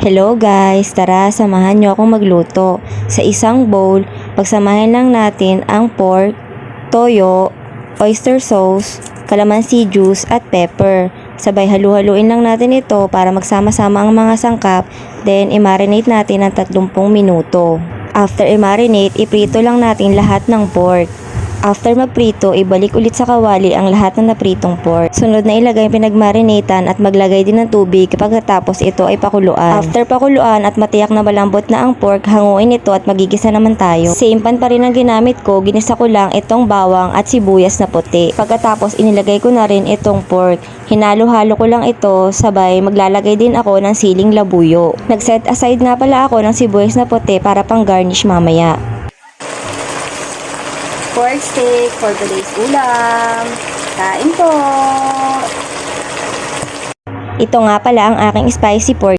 Hello guys, tara samahan nyo akong magluto. Sa isang bowl, pagsamahin lang natin ang pork, toyo, oyster sauce, calamansi juice at pepper. Sabay halu-haluin lang natin ito para magsama-sama ang mga sangkap, then i-marinate natin ng 30 minuto. After i-marinate, iprito lang natin lahat ng pork. After magprito, ibalik ulit sa kawali ang lahat ng napritong pork. Sunod na ilagay ang pinagmarinatan at maglagay din ng tubig pagkatapos ito ay pakuluan. After pakuluan at matiyak na malambot na ang pork, hanguin ito at magigisa naman tayo. Same pan pa rin ang ginamit ko, ginisa ko lang itong bawang at sibuyas na puti. Pagkatapos inilagay ko na rin itong pork. Hinalo-halo ko lang ito, sabay maglalagay din ako ng siling labuyo. Nag-set aside nga pala ako ng sibuyas na puti para pang garnish mamaya. Pork steak for today's ulam. Kain po! Ito nga pala ang aking spicy pork